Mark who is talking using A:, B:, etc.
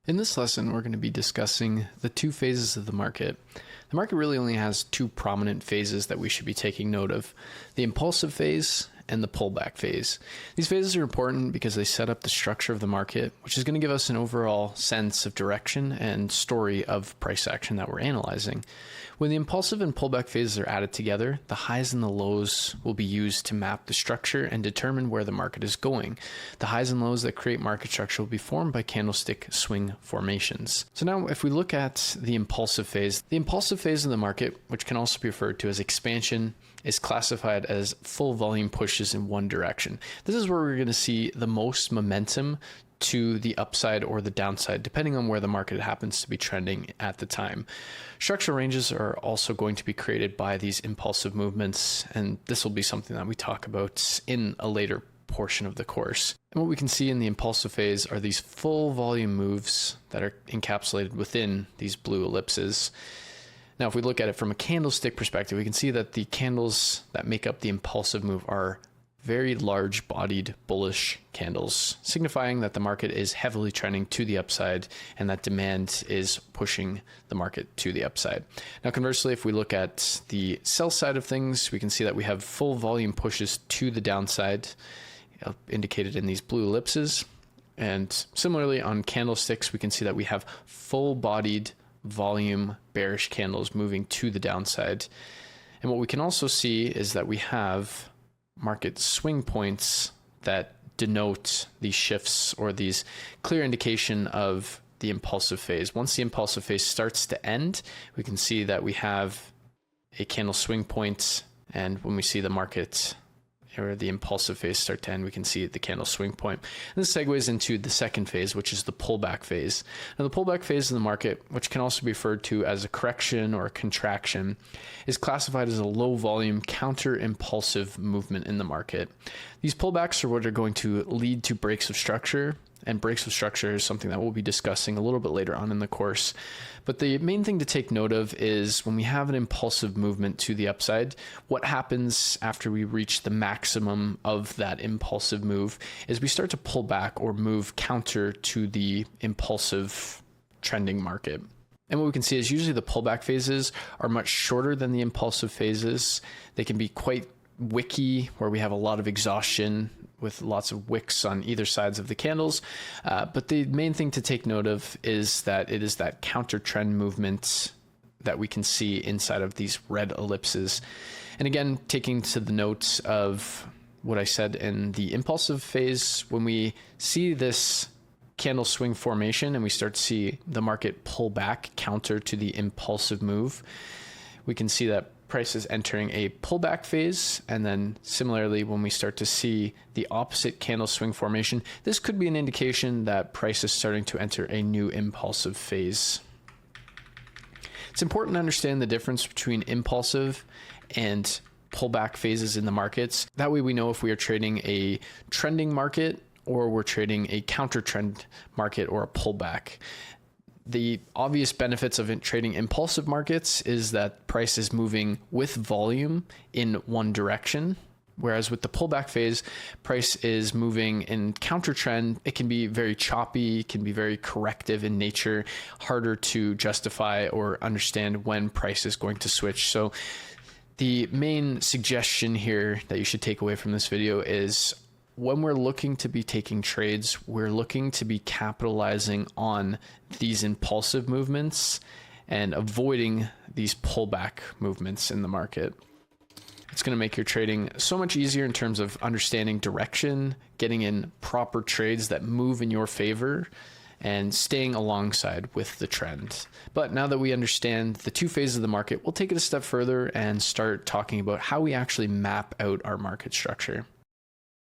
A: In this lesson, we're going to be discussing the two phases of the market. The market really only has two prominent phases that we should be taking note of: the impulsive phase and the pullback phase. These phases are important because they set up the structure of the market, which is going to give us an overall sense of direction and story of price action that we're analyzing. When the impulsive and pullback phases are added together, the highs and the lows will be used to map the structure and determine where the market is going. The highs and lows that create market structure will be formed by candlestick swing formations. So now if we look at the impulsive phase of the market, which can also be referred to as expansion, is classified as full volume pushes in one direction. This is where we're going to see the most momentum to the upside or the downside, depending on where the market happens to be trending at the time. Structural ranges are also going to be created by these impulsive movements, and this will be something that we talk about in a later portion of the course. And what we can see in the impulsive phase are these full volume moves that are encapsulated within these blue ellipses. Now, if we look at it from a candlestick perspective, we can see that the candles that make up the impulsive move are very large bodied bullish candles, signifying that the market is heavily trending to the upside and that demand is pushing the market to the upside. Now, conversely, if we look at the sell side of things, we can see that we have full volume pushes to the downside, indicated in these blue ellipses. And similarly on candlesticks, we can see that we have full bodied volume bearish candles moving to the downside. And what we can also see is that we have market swing points that denote these shifts or these clear indication of the impulsive phase. Once the impulsive phase starts to end, we can see that we have a candle swing point, and when we see the market or the impulsive phase start to end, we can see the candle swing point. And this segues into the second phase, which is the pullback phase. Now, the pullback phase of the market, which can also be referred to as a correction or a contraction, is classified as a low volume counter impulsive movement in the market. These pullbacks are what are going to lead to breaks of structure, and breaks of structure is something that we'll be discussing a little bit later on in the course. But the main thing to take note of is when we have an impulsive movement to the upside, what happens after we reach the maximum of that impulsive move is we start to pull back or move counter to the impulsive trending market. And what we can see is usually the pullback phases are much shorter than the impulsive phases. They can be quite wicky, where we have a lot of exhaustion with lots of wicks on either sides of the candles. But the main thing to take note of is that it is that counter trend movement that we can see inside of these red ellipses. And again, taking to the note of what I said in the impulsive phase, when we see this candle swing formation and we start to see the market pull back counter to the impulsive move, we can see that price is entering a pullback phase. And then similarly, when we start to see the opposite candle swing formation, this could be an indication that price is starting to enter a new impulsive phase. It's important to understand the difference between impulsive and pullback phases in the markets. That way we know if we are trading a trending market or we're trading a counter trend market or a pullback. The obvious benefits of trading impulsive markets is that price is moving with volume in one direction, whereas with the pullback phase, price is moving in counter trend. It can be very choppy, can be very corrective in nature, harder to justify or understand when price is going to switch. So the main suggestion here that you should take away from this video is when we're looking to be taking trades, we're looking to be capitalizing on these impulsive movements and avoiding these pullback movements in the market. It's going to make your trading so much easier in terms of understanding direction, getting in proper trades that move in your favor, and staying alongside with the trend. But now that we understand the two phases of the market, we'll take it a step further and start talking about how we actually map out our market structure.